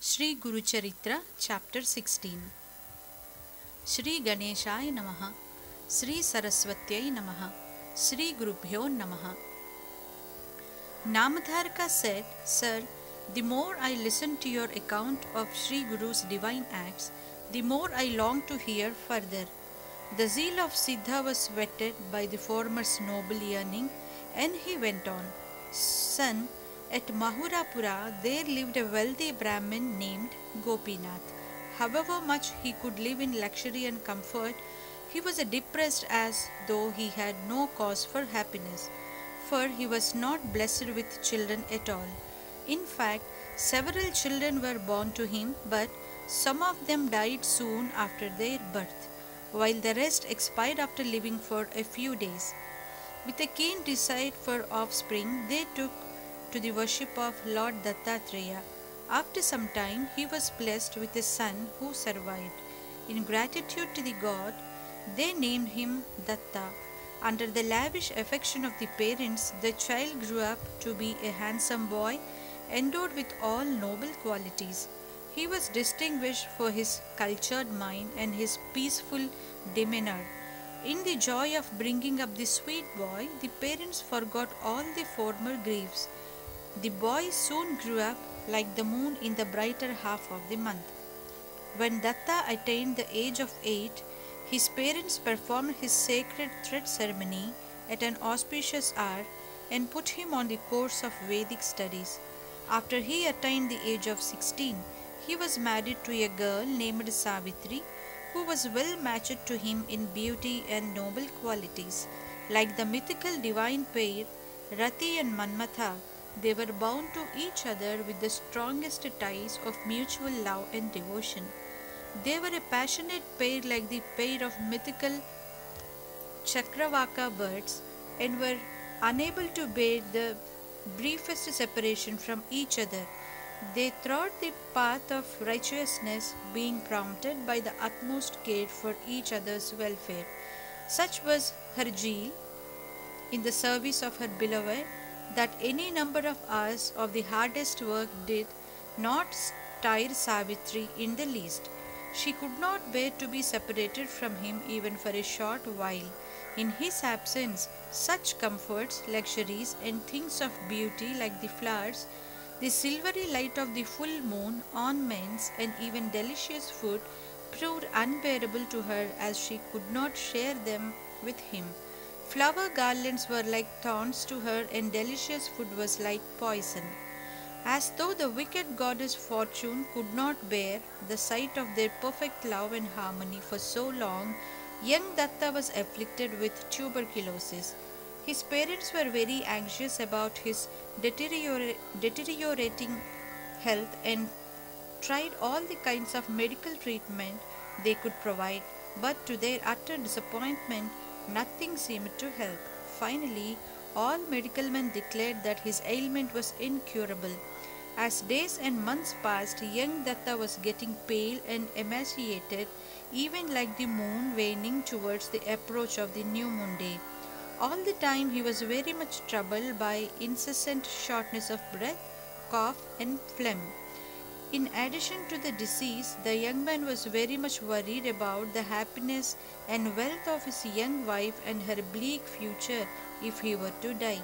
Sri Guru Charitra, Chapter 16. Shri Ganeshaya Namaha, Sri Saraswatyai Namaha, Sri Gurubhyo Namaha. Namadharaka said, Sir, the more I listen to your account of Sri Guru's divine acts, the more I long to hear further. The zeal of Siddha was whetted by the former's noble yearning, and he went on, Son, at Mahurapura there lived a wealthy Brahmin named Gopinath. However much he could live in luxury and comfort, he was depressed as though he had no cause for happiness, for he was not blessed with children at all. In fact, several children were born to him, but some of them died soon after their birth, while the rest expired after living for a few days. With a keen desire for offspring, they took to the worship of Lord Dattatreya. After some time, he was blessed with a son who survived. In gratitude to the god, they named him Datta. Under the lavish affection of the parents, the child grew up to be a handsome boy, endowed with all noble qualities. He was distinguished for his cultured mind and his peaceful demeanor. In the joy of bringing up the sweet boy, the parents forgot all the former griefs. The boy soon grew up like the moon in the brighter half of the month. When Datta attained the age of 8, his parents performed his sacred thread ceremony at an auspicious hour and put him on the course of Vedic studies. After he attained the age of 16, he was married to a girl named Savitri, who was well matched to him in beauty and noble qualities. Like the mythical divine pair, Rati and Manmatha, they were bound to each other with the strongest ties of mutual love and devotion. They were a passionate pair like the pair of mythical Chakravaka birds and were unable to bear the briefest separation from each other. They trod the path of righteousness, being prompted by the utmost care for each other's welfare. Such was her zeal in the service of her beloved that any number of hours of the hardest work did not tire Savitri in the least. She could not bear to be separated from him even for a short while. In his absence, such comforts, luxuries, and things of beauty like the flowers, the silvery light of the full moon, ornaments, and even delicious food proved unbearable to her, as she could not share them with him. Flower garlands were like thorns to her, and delicious food was like poison. As though the wicked goddess Fortune could not bear the sight of their perfect love and harmony for so long, young Datta was afflicted with tuberculosis. His parents were very anxious about his deteriorating health and tried all the kinds of medical treatment they could provide, but to their utter disappointment, nothing seemed to help. Finally, all medical men declared that his ailment was incurable. As days and months passed, young Datta was getting pale and emaciated, even like the moon waning towards the approach of the new moon day. All the time he was very much troubled by incessant shortness of breath, cough, and phlegm. In addition to the disease, the young man was very much worried about the happiness and wealth of his young wife and her bleak future if he were to die.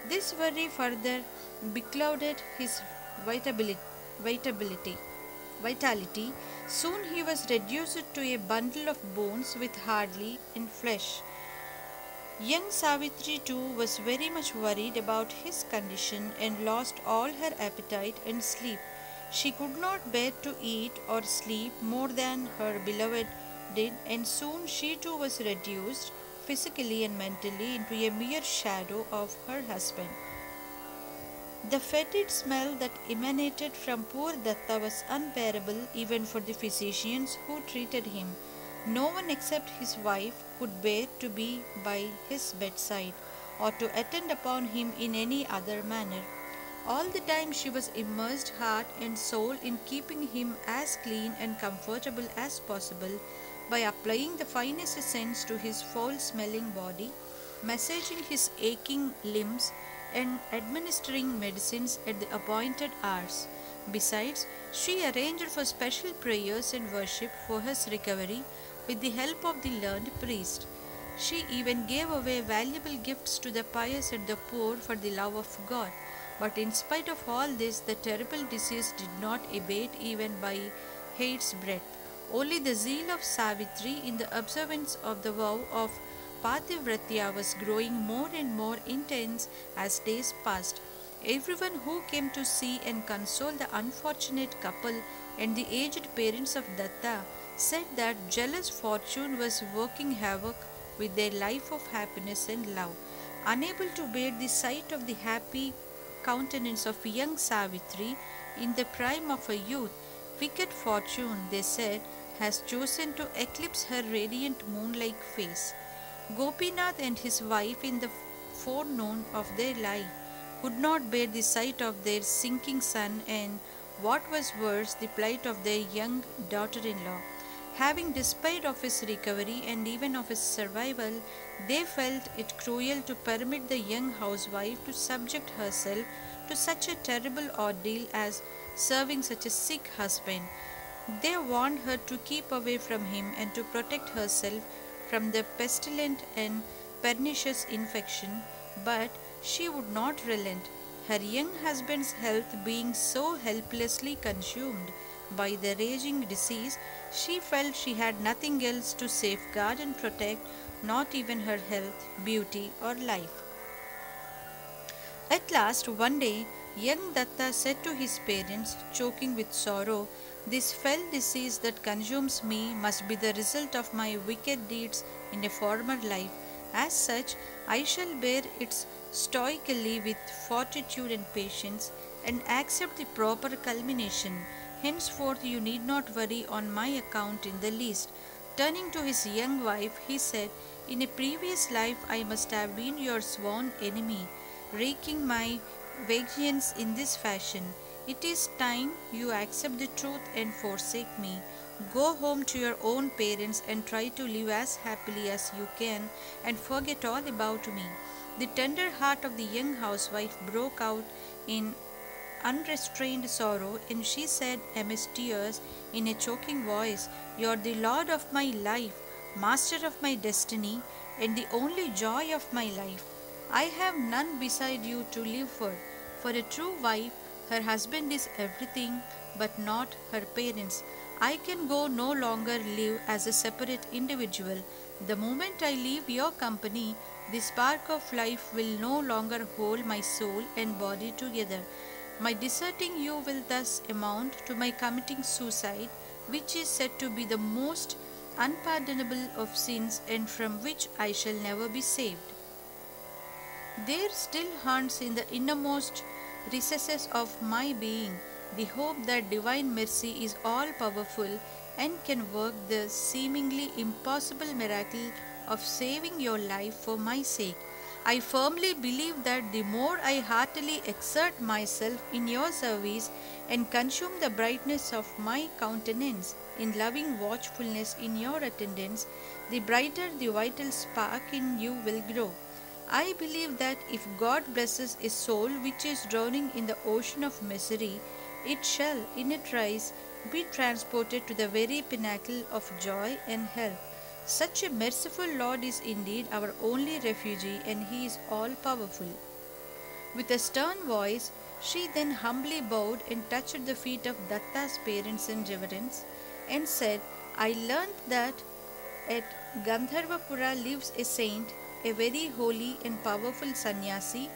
This worry further beclouded his vitality. Soon he was reduced to a bundle of bones with hardly any flesh. Young Savitri too was very much worried about his condition and lost all her appetite and sleep. She could not bear to eat or sleep more than her beloved did, and soon she too was reduced, physically and mentally, into a mere shadow of her husband. The fetid smell that emanated from poor Datta was unbearable even for the physicians who treated him. No one except his wife could bear to be by his bedside or to attend upon him in any other manner. All the time she was immersed heart and soul in keeping him as clean and comfortable as possible by applying the finest scents to his foul-smelling body, massaging his aching limbs, and administering medicines at the appointed hours. Besides, she arranged for special prayers and worship for his recovery with the help of the learned priest. She even gave away valuable gifts to the pious and the poor for the love of God. But in spite of all this, the terrible disease did not abate even by hate's breath. Only the zeal of Savitri in the observance of the vow of Pativratya was growing more and more intense as days passed. Everyone who came to see and console the unfortunate couple and the aged parents of Datta said that jealous fortune was working havoc with their life of happiness and love. Unable to bear the sight of the happy countenance of young Savitri in the prime of her youth, wicked fortune, they said, has chosen to eclipse her radiant moon-like face. Gopinath and his wife in the forenoon of their life could not bear the sight of their sinking son and, what was worse, the plight of their young daughter-in-law. Having despaired of his recovery and even of his survival, they felt it cruel to permit the young housewife to subject herself to such a terrible ordeal as serving such a sick husband. They warned her to keep away from him and to protect herself from the pestilent and pernicious infection, but she would not relent. Her young husband's health being so helplessly consumed by the raging disease, she felt she had nothing else to safeguard and protect, not even her health, beauty, or life. At last, one day, young Datta said to his parents, choking with sorrow, "This fell disease that consumes me must be the result of my wicked deeds in a former life. As such, I shall bear it stoically with fortitude and patience, and accept the proper culmination. Henceforth you need not worry on my account in the least." Turning to his young wife, he said, "In a previous life I must have been your sworn enemy, wreaking my vengeance in this fashion. It is time you accept the truth and forsake me. Go home to your own parents and try to live as happily as you can and forget all about me." The tender heart of the young housewife broke out in unrestrained sorrow, and she said amidst tears in a choking voice, "You are the lord of my life, master of my destiny, and the only joy of my life. I have none beside you to live for. For a true wife, her husband is everything, but not her parents. I can go no longer live as a separate individual. The moment I leave your company, the spark of life will no longer hold my soul and body together. My deserting you will thus amount to my committing suicide, which is said to be the most unpardonable of sins and from which I shall never be saved. There still haunts in the innermost recesses of my being the hope that divine mercy is all powerful and can work the seemingly impossible miracle of saving your life for my sake. I firmly believe that the more I heartily exert myself in your service and consume the brightness of my countenance in loving watchfulness in your attendance, the brighter the vital spark in you will grow. I believe that if God blesses a soul which is drowning in the ocean of misery, it shall, in a trice, be transported to the very pinnacle of joy and health. Such a merciful Lord is indeed our only refugee, and He is all-powerful." With a stern voice, she then humbly bowed and touched the feet of Datta's parents in reverence, and said, "I learnt that at Gandharvapura lives a saint, a very holy and powerful sannyasi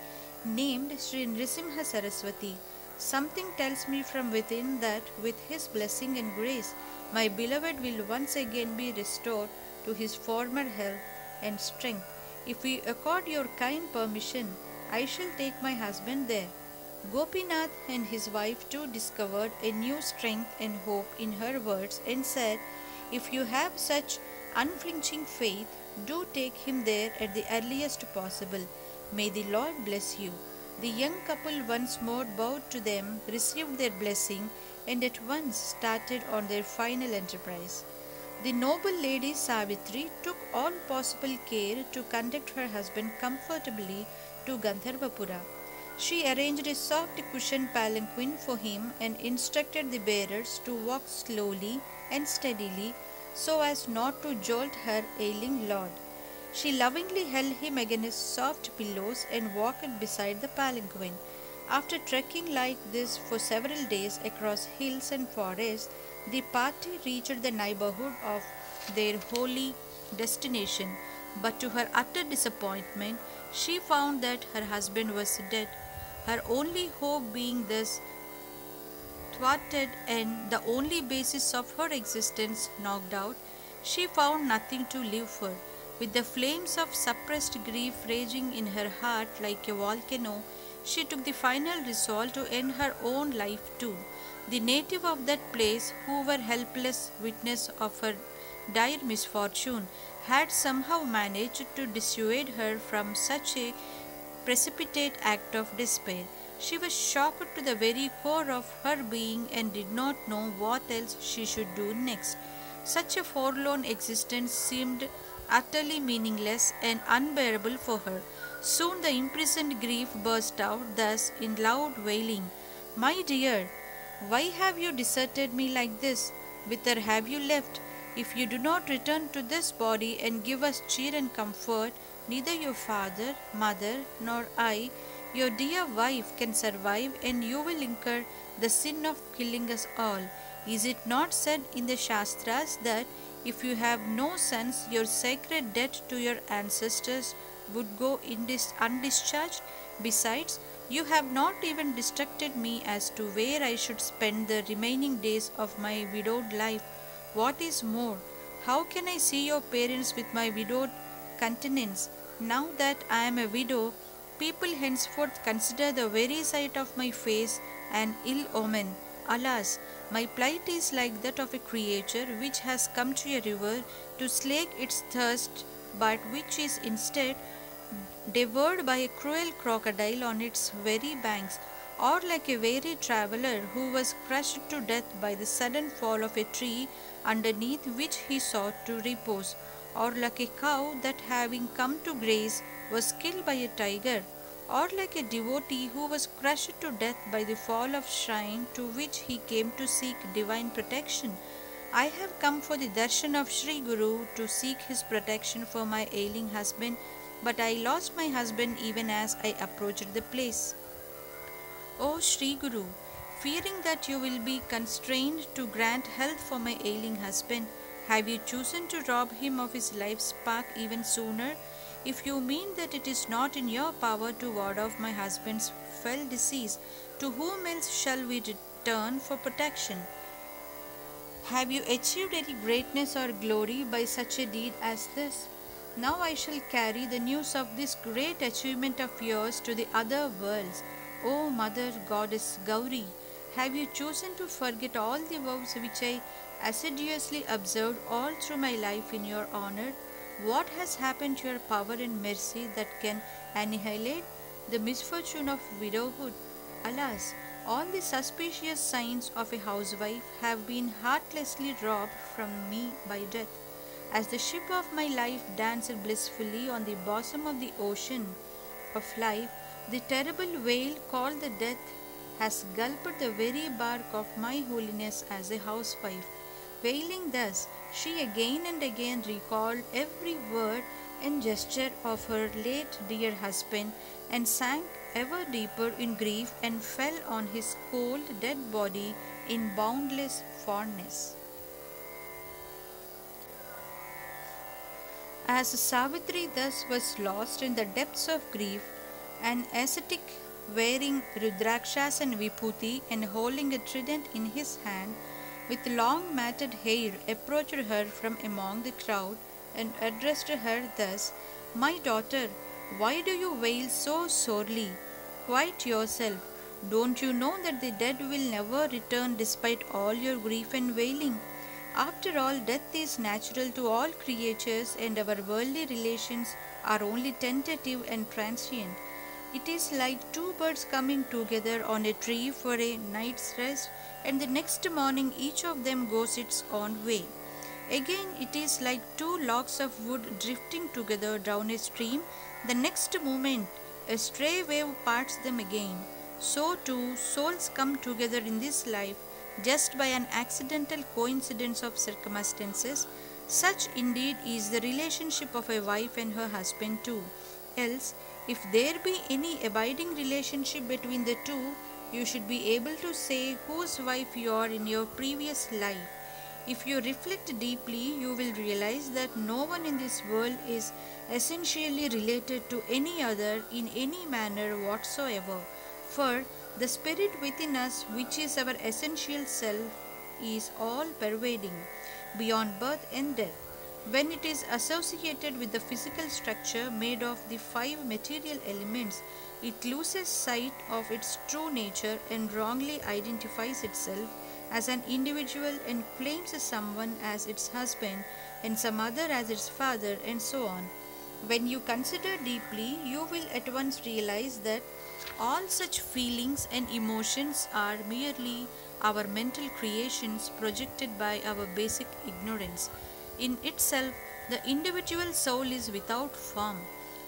named Sri Nrisimha Saraswati. Something tells me from within that with his blessing and grace, my beloved will once again be restored to his former health and strength. If you accord your kind permission, I shall take my husband there." Gopinath and his wife too discovered a new strength and hope in her words and said, "If you have such unflinching faith, do take him there at the earliest possible. May the Lord bless you." The young couple once more bowed to them, received their blessing, and at once started on their final enterprise. The noble lady Savitri took all possible care to conduct her husband comfortably to Gandharvapura. She arranged a soft cushioned palanquin for him and instructed the bearers to walk slowly and steadily so as not to jolt her ailing lord. She lovingly held him against soft pillows and walked beside the palanquin. After trekking like this for several days across hills and forests, the party reached the neighborhood of their holy destination. But to her utter disappointment, she found that her husband was dead, her only hope being thus thwarted and the only basis of her existence knocked out. She found nothing to live for. With the flames of suppressed grief raging in her heart like a volcano, she took the final resolve to end her own life too. The native of that place, who were helpless witness of her dire misfortune, had somehow managed to dissuade her from such a precipitate act of despair. She was shocked to the very core of her being and did not know what else she should do next. Such a forlorn existence seemed utterly meaningless and unbearable for her. Soon the imprisoned grief burst out thus in loud wailing. "My dear, why have you deserted me like this? Whither have you left? If you do not return to this body and give us cheer and comfort, neither your father, mother, nor I, your dear wife, can survive, and you will incur the sin of killing us all. Is it not said in the Shastras that if you have no sons, your sacred debt to your ancestors would go undischarged? Besides, you have not even instructed me as to where I should spend the remaining days of my widowed life. What is more, how can I see your parents with my widowed countenance? Now that I am a widow, people henceforth consider the very sight of my face an ill omen. Alas, my plight is like that of a creature which has come to a river to slake its thirst, but which is instead devoured by a cruel crocodile on its very banks, or like a weary traveller who was crushed to death by the sudden fall of a tree underneath which he sought to repose, or like a cow that, having come to graze, was killed by a tiger, or like a devotee who was crushed to death by the fall of shrine to which he came to seek divine protection. I have come for the darshan of Sri Guru to seek his protection for my ailing husband, but I lost my husband even as I approached the place. O Sri Guru, fearing that you will be constrained to grant health for my ailing husband, have you chosen to rob him of his life's spark even sooner? If you mean that it is not in your power to ward off my husband's fell disease, to whom else shall we return for protection? Have you achieved any greatness or glory by such a deed as this? Now I shall carry the news of this great achievement of yours to the other worlds. O Mother Goddess Gauri, have you chosen to forget all the vows which I assiduously observed all through my life in your honor? What has happened to your power and mercy that can annihilate the misfortune of widowhood? Alas, all the suspicious signs of a housewife have been heartlessly robbed from me by death. As the ship of my life danced blissfully on the bosom of the ocean of life, the terrible whale called the death has gulped the very bark of my holiness as a housewife. Wailing thus, she again and again recalled every word and gesture of her late dear husband, and sank ever deeper in grief and fell on his cold dead body in boundless fondness. As Savitri thus was lost in the depths of grief, an ascetic wearing rudrakshas and vibhuti and holding a trident in his hand, with long matted hair, approached her from among the crowd and addressed her thus, "My daughter, why do you wail so sorely? Quiet yourself. Don't you know that the dead will never return despite all your grief and wailing? After all, death is natural to all creatures, and our worldly relations are only tentative and transient. It is like two birds coming together on a tree for a night's rest, and the next morning each of them goes its own way. Again, it is like two logs of wood drifting together down a stream. The next moment, a stray wave parts them again. So too, souls come together in this life just by an accidental coincidence of circumstances. Such indeed is the relationship of a wife and her husband too. Else, if there be any abiding relationship between the two, you should be able to say whose wife you are in your previous life. If you reflect deeply, you will realize that no one in this world is essentially related to any other in any manner whatsoever. For the spirit within us, which is our essential self, is all pervading, beyond birth and death. When it is associated with the physical structure made of the five material elements, it loses sight of its true nature and wrongly identifies itself as an individual and claims someone as its husband and some other as its father, and so on. When you consider deeply, you will at once realize that all such feelings and emotions are merely our mental creations projected by our basic ignorance. In itself, the individual soul is without form.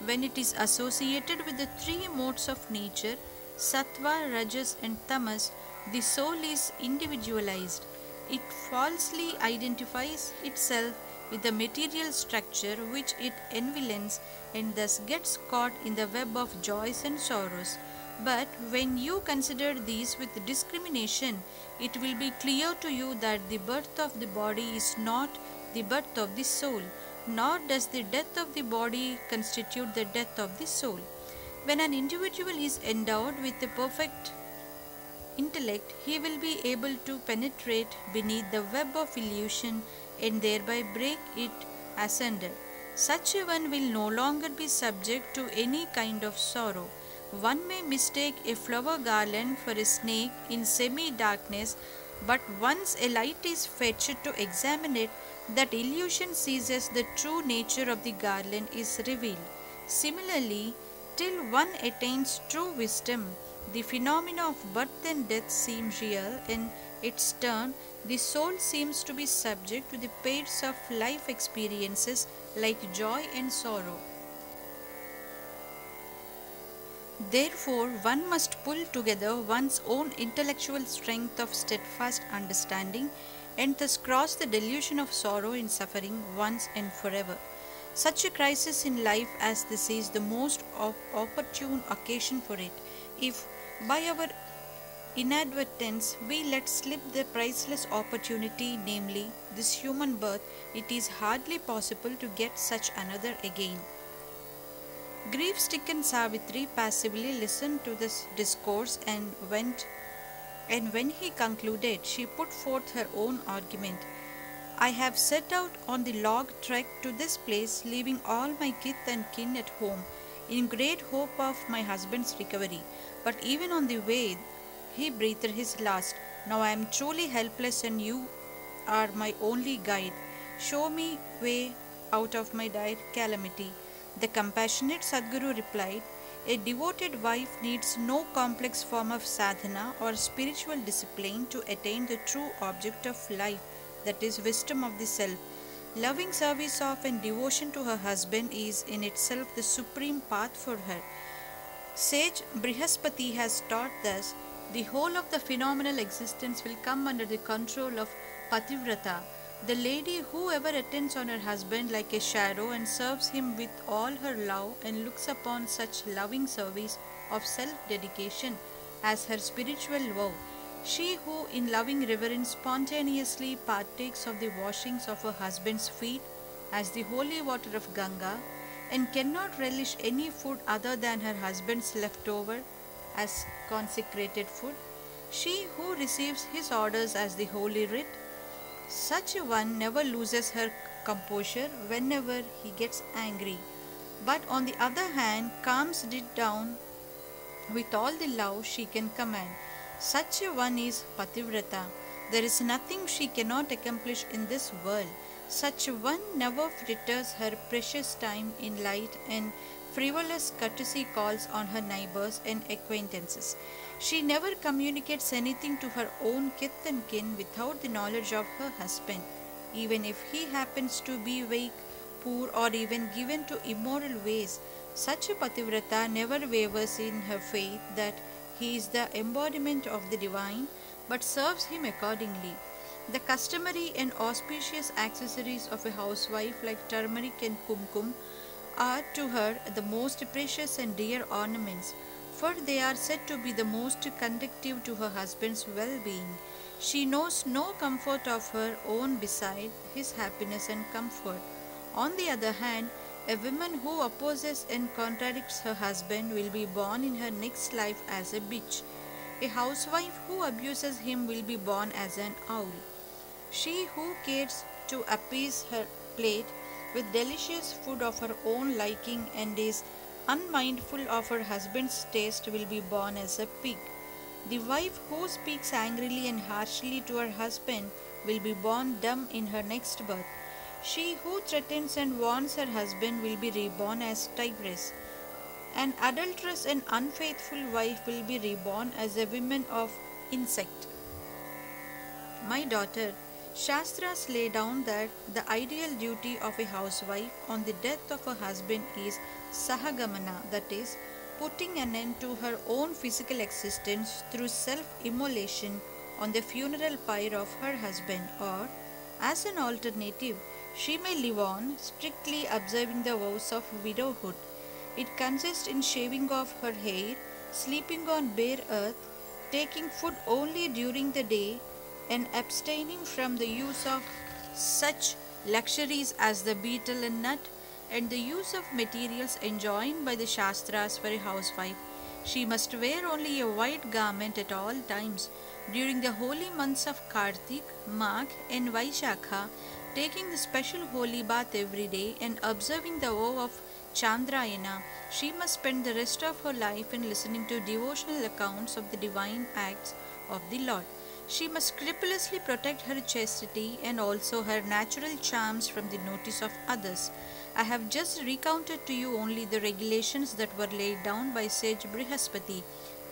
When it is associated with the three modes of nature, sattva, rajas, and tamas, the soul is individualized. It falsely identifies itself with the material structure which it envelopes and thus gets caught in the web of joys and sorrows. But when you consider these with discrimination, it will be clear to you that the birth of the body is not the birth of the soul, nor does the death of the body constitute the death of the soul. When an individual is endowed with a perfect intellect, he will be able to penetrate beneath the web of illusion and thereby break it asunder. Such a one will no longer be subject to any kind of sorrow. One may mistake a flower garland for a snake in semi-darkness, but once a light is fetched to examine it, that illusion ceases, the true nature of the garland is revealed. Similarly, till one attains true wisdom, the phenomena of birth and death seem real. In its turn, the soul seems to be subject to the pains of life experiences like joy and sorrow. Therefore, one must pull together one's own intellectual strength of steadfast understanding and thus cross the delusion of sorrow and suffering once and forever. Such a crisis in life as this is the most opportune occasion for it. If by our inadvertence we let slip the priceless opportunity, namely this human birth, it is hardly possible to get such another again. Grief-stricken Savitri passively listened to this discourse and when he concluded, she put forth her own argument. I have set out on the log trek to this place, leaving all my kith and kin at home, in great hope of my husband's recovery. But even on the way, he breathed his last. Now I am truly helpless and you are my only guide. Show me way out of my dire calamity. The compassionate Sadguru replied, a devoted wife needs no complex form of sadhana or spiritual discipline to attain the true object of life, that is wisdom of the self. Loving service of and devotion to her husband is in itself the supreme path for her. Sage Brihaspati has taught thus, the whole of the phenomenal existence will come under the control of Pativrata, the lady who ever attends on her husband like a shadow and serves him with all her love and looks upon such loving service of self-dedication as her spiritual vow. She who in loving reverence spontaneously partakes of the washings of her husband's feet as the holy water of Ganga and cannot relish any food other than her husband's leftover as consecrated food. She who receives his orders as the holy writ, such a one never loses her composure whenever he gets angry, but on the other hand calms it down with all the love she can command. Such a one is Pativrata. There is nothing she cannot accomplish in this world. Such a one never fritters her precious time in light and frivolous courtesy calls on her neighbors and acquaintances. She never communicates anything to her own kith and kin without the knowledge of her husband, even if he happens to be weak, poor, or even given to immoral ways. Such a Pativrata never wavers in her faith that he is the embodiment of the divine, but serves him accordingly. The customary and auspicious accessories of a housewife, like turmeric and kumkum, are to her the most precious and dear ornaments, for they are said to be the most conducive to her husband's well-being. She knows no comfort of her own beside his happiness and comfort. On the other hand, a woman who opposes and contradicts her husband will be born in her next life as a bitch. A housewife who abuses him will be born as an owl. She who cares to appease her plate with delicious food of her own liking and is unmindful of her husband's taste will be born as a pig. The wife who speaks angrily and harshly to her husband will be born dumb in her next birth. She who threatens and warns her husband will be reborn as tigress. An adulterous and unfaithful wife will be reborn as a woman of insect. My daughter, Shastras lay down that the ideal duty of a housewife on the death of her husband is sahagamana, that is, putting an end to her own physical existence through self-immolation on the funeral pyre of her husband, or, as an alternative, she may live on, strictly observing the vows of widowhood. It consists in shaving off her hair, sleeping on bare earth, taking food only during the day, and abstaining from the use of such luxuries as the betel and nut, and the use of materials enjoined by the Shastras for a housewife. She must wear only a white garment at all times. During the holy months of Kartik, Magh, and Vaishakha, taking the special holy bath every day and observing the vow of Chandrayana, she must spend the rest of her life in listening to devotional accounts of the divine acts of the Lord. She must scrupulously protect her chastity and also her natural charms from the notice of others. I have just recounted to you only the regulations that were laid down by sage Brihaspati.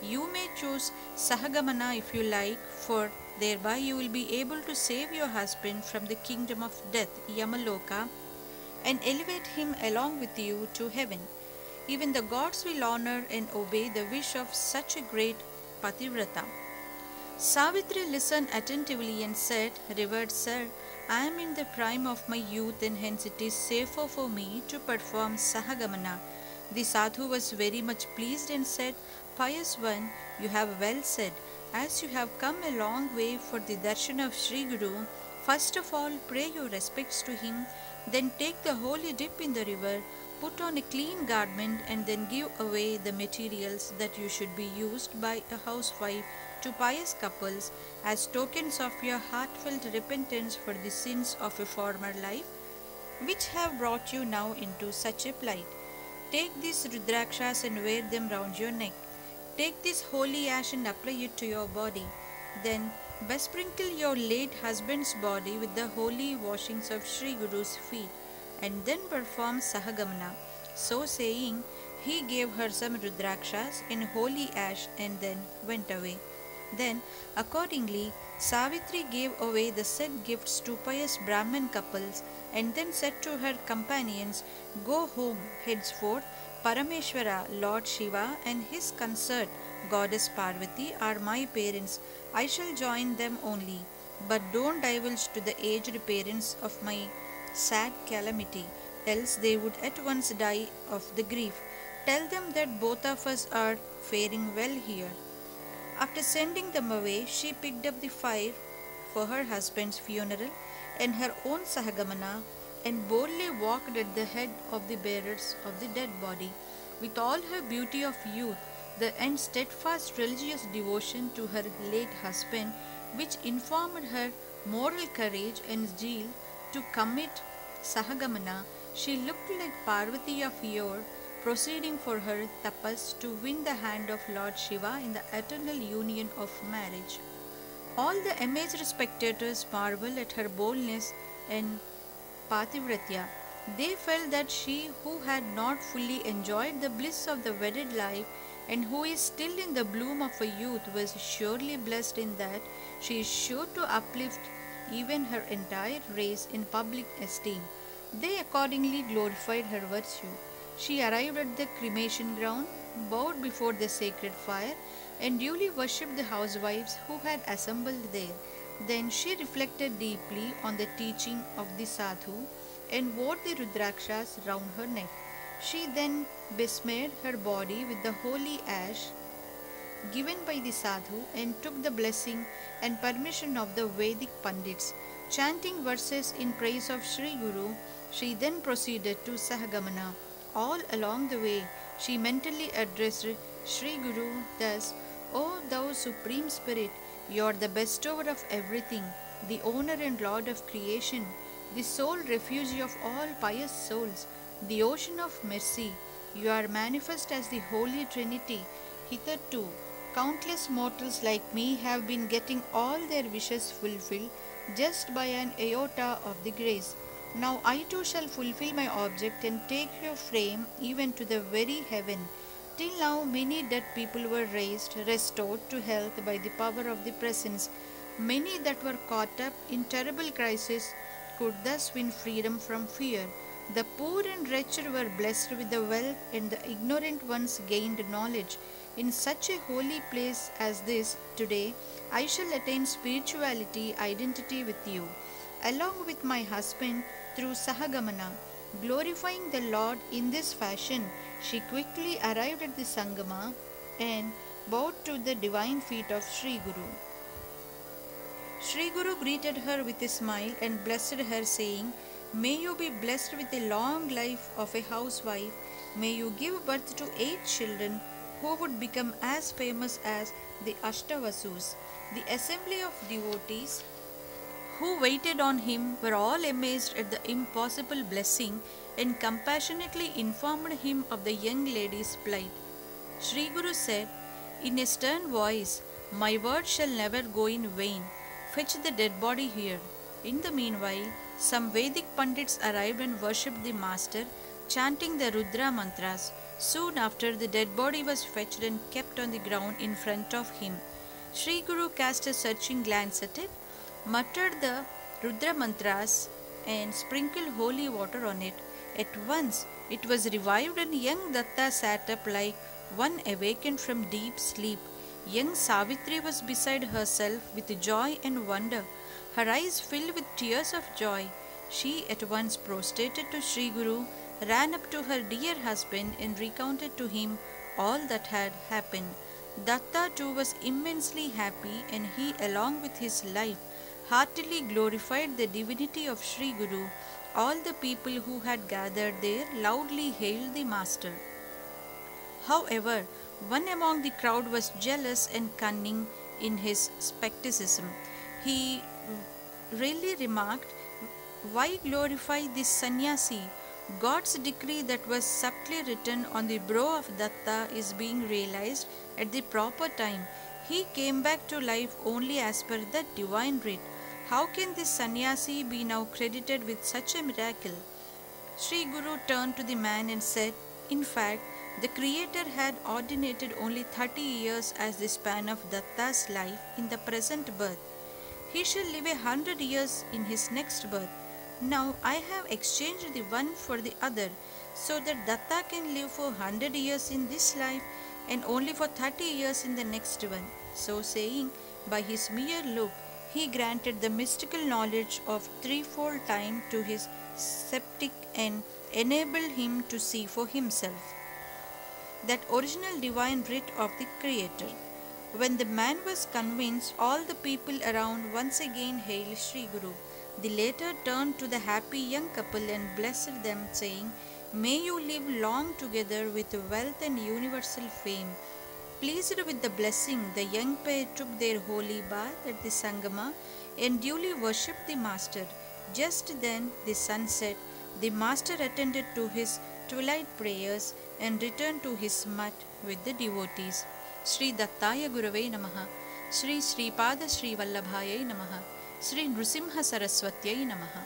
You may choose Sahagamana if you like, for thereby you will be able to save your husband from the kingdom of death, Yamaloka, and elevate him along with you to heaven. Even the gods will honor and obey the wish of such a great Pativrata. Savitri listened attentively and said, Revered sir, I am in the prime of my youth, and hence it is safer for me to perform Sahagamana. The sadhu was very much pleased and said, Pious one, you have well said. As you have come a long way for the darshan of Sri Guru, first of all pay your respects to him, then take the holy dip in the river, put on a clean garment, and then give away the materials that you should be used by a housewife to pious couples as tokens of your heartfelt repentance for the sins of a former life, which have brought you now into such a plight. Take these rudrakshas and wear them round your neck. Take this holy ash and apply it to your body. Then besprinkle your late husband's body with the holy washings of Sri Guru's feet, and then perform Sahagamana. So saying, he gave her some rudrakshas and holy ash and then went away. Then, accordingly, Savitri gave away the said gifts to pious Brahmin couples, and then said to her companions, Go home, henceforth Parameshwara, Lord Shiva, and his consort, Goddess Parvati, are my parents. I shall join them only. But don't divulge to the aged parents of my sad calamity, else they would at once die of the grief. Tell them that both of us are faring well here. After sending them away, she picked up the fire for her husband's funeral and her own Sahagamana, and boldly walked at the head of the bearers of the dead body, with all her beauty of youth, and steadfast religious devotion to her late husband, which informed her moral courage and zeal to commit Sahagamana. She looked like Parvati of yore, proceeding for her tapas to win the hand of Lord Shiva in the eternal union of marriage. All the amazed spectators marvel at her boldness and Pativratya. They felt that she who had not fully enjoyed the bliss of the wedded life and who is still in the bloom of her youth was surely blessed in that she is sure to uplift even her entire race in public esteem. They accordingly glorified her virtue. She arrived at the cremation ground, bowed before the sacred fire, and duly worshipped the housewives who had assembled there. Then she reflected deeply on the teaching of the sadhu and wore the rudrakshas round her neck. She then besmeared her body with the holy ash given by the sadhu and took the blessing and permission of the Vedic Pandits. Chanting verses in praise of Sri Guru, she then proceeded to Sahagamana. All along the way, she mentally addressed Sri Guru thus: O thou Supreme Spirit, you are the bestower of everything, the owner and Lord of creation, the sole refuge of all pious souls, the ocean of mercy. You are manifest as the Holy Trinity. Hitherto, countless mortals like me have been getting all their wishes fulfilled just by an iota of the grace. Now I too shall fulfill my object and take your frame even to the very heaven. Till now many dead people were raised, restored to health by the power of the presence. Many that were caught up in terrible crisis could thus win freedom from fear. The poor and wretched were blessed with the wealth, and the ignorant ones gained knowledge. In such a holy place as this, today, I shall attain spirituality identity with you, along with my husband through Sahagamana. Glorifying the Lord in this fashion, she quickly arrived at the Sangama and bowed to the divine feet of Sri Guru. Sri Guru greeted her with a smile and blessed her, saying, May you be blessed with a long life of a housewife. May you give birth to 8 children who would become as famous as the Ashtavasus. The assembly of devotees who waited on him were all amazed at the impossible blessing and compassionately informed him of the young lady's plight. Sri Guru said in a stern voice, My word shall never go in vain. Fetch the dead body here. In the meanwhile, some Vedic Pandits arrived and worshipped the master, chanting the Rudra mantras. Soon after, the dead body was fetched and kept on the ground in front of him. Sri Guru cast a searching glance at it, muttered the Rudra mantras, and sprinkled holy water on it. At once, it was revived, and young Datta sat up like one awakened from deep sleep. Young Savitri was beside herself with joy and wonder. Her eyes filled with tears of joy. She at once prostrated to Sri Guru, ran up to her dear husband and recounted to him all that had happened. Datta too was immensely happy, and he, along with his life, heartily glorified the divinity of Sri Guru. All the people who had gathered there loudly hailed the master. However, one among the crowd was jealous and cunning in his skepticism. He really remarked, Why glorify this sannyasi? God's decree that was subtly written on the brow of Datta is being realized at the proper time. He came back to life only as per the divine writ. How can this sannyasi be now credited with such a miracle? Sri Guru turned to the man and said, In fact, the Creator had ordinated only 30 years as the span of Datta's life in the present birth. He shall live 100 years in his next birth. Now I have exchanged the one for the other, so that Datta can live for 100 years in this life and only for 30 years in the next one. So saying, by his mere look, he granted the mystical knowledge of threefold time to his sceptic and enabled him to see for himself that original divine writ of the Creator. When the man was convinced, all the people around once again hailed Sri Guru. The latter turned to the happy young couple and blessed them, saying, May you live long together with wealth and universal fame. Pleased with the blessing, the young pair took their holy bath at the Sangama and duly worshipped the master. Just then the sun set. The master attended to his twilight prayers and returned to his mutt with the devotees. Sri Dattaya Gurave Namaha, Sri Sripada Sri Vallabhayai Namaha, Sri Nrusimha Saraswatyai Namaha.